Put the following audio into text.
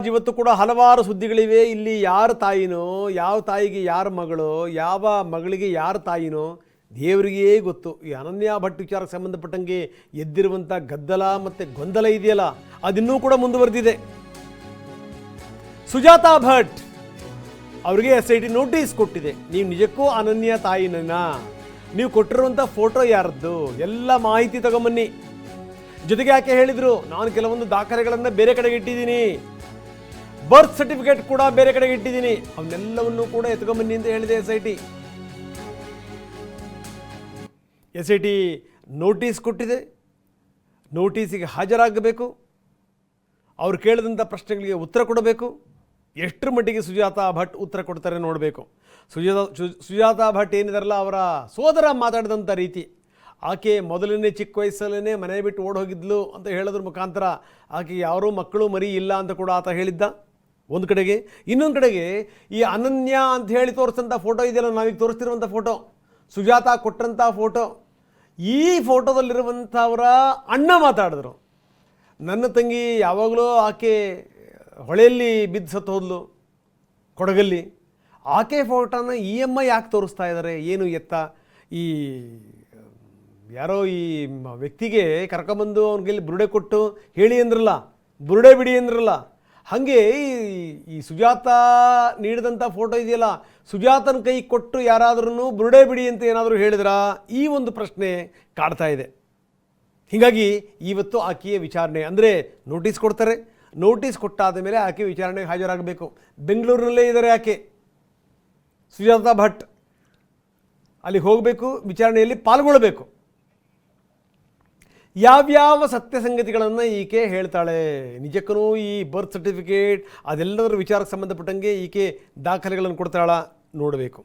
ಇವತ್ತು ಕೂಡ ಹಲವಾರು ಸುದ್ದಿಗಳಿವೆ. ಇಲ್ಲಿ ಯಾರ ತಾಯಿನೋ, ಯಾವ ತಾಯಿಗೆ ಯಾರ ಮಗಳೋ, ಯಾವ ಮಗಳಿಗೆ ಯಾರ ತಾಯಿನೋ ದೇವರಿಗೇ ಗೊತ್ತು. ಈ ಅನನ್ಯ ಭಟ್ ವಿಚಾರಕ್ಕೆ ಸಂಬಂಧಪಟ್ಟಂಗೆ ಎದ್ದಿರುವಂಥ ಗದ್ದಲ ಮತ್ತು ಗೊಂದಲ ಇದೆಯಲ್ಲ, ಅದಿನ್ನೂ ಕೂಡ ಮುಂದುವರೆದಿದೆ. ಸುಜಾತಾ ಭಟ್ ಅವರಿಗೆ SIT ನೋಟಿಸ್ ಕೊಟ್ಟಿದೆ. ನೀವು ನಿಜಕ್ಕೂ ಅನನ್ಯ ತಾಯಿನ, ನೀವು ಕೊಟ್ಟಿರುವಂಥ ಫೋಟೋ ಯಾರದ್ದು ಎಲ್ಲ ಮಾಹಿತಿ ತಗೊಂಬನ್ನಿ. ಜೊತೆಗೆ ಯಾಕೆ ಹೇಳಿದರು, ನಾನು ಕೆಲವೊಂದು ದಾಖಲೆಗಳನ್ನು ಬೇರೆ ಕಡೆಗೆ ಇಟ್ಟಿದ್ದೀನಿ, ಬರ್ತ್ ಸರ್ಟಿಫಿಕೇಟ್ ಕೂಡ ಬೇರೆ ಕಡೆಗೆ ಇಟ್ಟಿದ್ದೀನಿ, ಅವನ್ನೆಲ್ಲವನ್ನೂ ಕೂಡ ಎತ್ಕೊಂಬನ್ನಿ ಅಂತ ಹೇಳಿದೆ SIT ನೋಟಿಸ್ ಕೊಟ್ಟಿದೆ. ನೋಟಿಸಿಗೆ ಹಾಜರಾಗಬೇಕು, ಅವ್ರು ಕೇಳಿದಂಥ ಪ್ರಶ್ನೆಗಳಿಗೆ ಉತ್ತರ ಕೊಡಬೇಕು. ಎಷ್ಟರ ಮಟ್ಟಿಗೆ ಸುಜಾತಾ ಭಟ್ ಉತ್ತರ ಕೊಡ್ತಾರೆ ನೋಡಬೇಕು. ಸುಜಾತಾ ಭಟ್ ಏನಿದಾರಲ್ಲ, ಅವರ ಸೋದರ ಮಾತಾಡಿದಂಥ ರೀತಿ, ಆಕೆ ಮೊದಲನೇ ಚಿಕ್ಕ ವಯಸ್ಸಲ್ಲೇ ಮನೆ ಬಿಟ್ಟು ಓಡಿ ಹೋಗಿದ್ಲು ಅಂತ ಹೇಳೋದ್ರ ಮುಖಾಂತರ ಆಕೆಗೆ ಯಾರೂ ಮಕ್ಕಳು ಮರಿ ಇಲ್ಲ ಅಂತ ಕೂಡ ಆತ ಹೇಳಿದ್ದ ಒಂದು ಕಡೆಗೆ. ಇನ್ನೊಂದು ಕಡೆಗೆ ಈ ಅನನ್ಯ ಅಂತ ಹೇಳಿ ತೋರಿಸಿದಂಥ ಫೋಟೋ ಇದೆಯಲ್ಲ, ನಾವೀಗ ತೋರಿಸ್ತಿರುವಂಥ ಫೋಟೋ, ಸುಜಾತಾ ಕೊಟ್ಟಂಥ ಫೋಟೋ, ಈ ಫೋಟೋದಲ್ಲಿರುವಂಥವರ ಅಣ್ಣ ಮಾತಾಡಿದ್ರು. ನನ್ನ ತಂಗಿ ಯಾವಾಗಲೂ ಆಕೆ ಹೊಳೆಯಲ್ಲಿ ಬಿದ್ದು ಸತ್ತು ಹೋದ್ಲು, ಕೊಡಗಲ್ಲಿ. ಆಕೆ ಫೋಟೋನ EMI ಯಾಕೆ ತೋರಿಸ್ತಾ ಇದ್ದಾರೆ, ಏನು ಎತ್ತ? ಈ ಯಾರೋ ಈ ವ್ಯಕ್ತಿಗೆ ಕರ್ಕೊಂಬಂದು ಅವ್ನಿಗೆ ಬುರುಡೆ ಕೊಟ್ಟು ಹೇಳಿ ಅಂದ್ರಲ್ಲ, ಬುರುಡೆ ಬಿಡಿ ಅಂದ್ರಲ್ಲ, ಹಾಗೆ ಈ ಸುಜಾತಾ ನೀಡಿದಂಥ ಫೋಟೋ ಇದೆಯಲ್ಲ, ಸುಜಾತನ ಕೈ ಕೊಟ್ಟು ಯಾರಾದ್ರೂ ಬುರುಡೆ ಬಿಡಿ ಅಂತ ಏನಾದರೂ ಹೇಳಿದ್ರಾ, ಈ ಒಂದು ಪ್ರಶ್ನೆ ಕಾಡ್ತಾ ಇದೆ. ಹೀಗಾಗಿ ಇವತ್ತು ಆಕೆಯ ವಿಚಾರಣೆ ಅಂದರೆ ನೋಟಿಸ್ ಕೊಡ್ತಾರೆ. ನೋಟಿಸ್ ಕೊಟ್ಟಾದ ಮೇಲೆ ಆಕೆ ವಿಚಾರಣೆಗೆ ಹಾಜರಾಗಬೇಕು. ಬೆಂಗಳೂರಿನಲ್ಲೇ ಇದ್ದಾರೆ ಆಕೆ, ಸುಜಾತಾ ಭಟ್. ಅಲ್ಲಿಗೆ ಹೋಗಬೇಕು, ವಿಚಾರಣೆಯಲ್ಲಿ ಪಾಲ್ಗೊಳ್ಳಬೇಕು. ಯಾವ್ಯಾವ ಸತ್ಯ ಸಂಗತಿಗಳನ್ನು ಈಕೆ ಹೇಳ್ತಾಳೆ, ನಿಜಕ್ಕೂ ಈ ಬರ್ತ್ ಸರ್ಟಿಫಿಕೇಟ್ ಅದೆಲ್ಲದರ ವಿಚಾರಕ್ಕೆ ಸಂಬಂಧಪಟ್ಟಂಗೆ ಈಕೆ ದಾಖಲೆಗಳನ್ನು ಕೊಡ್ತಾಳ ನೋಡಬೇಕು.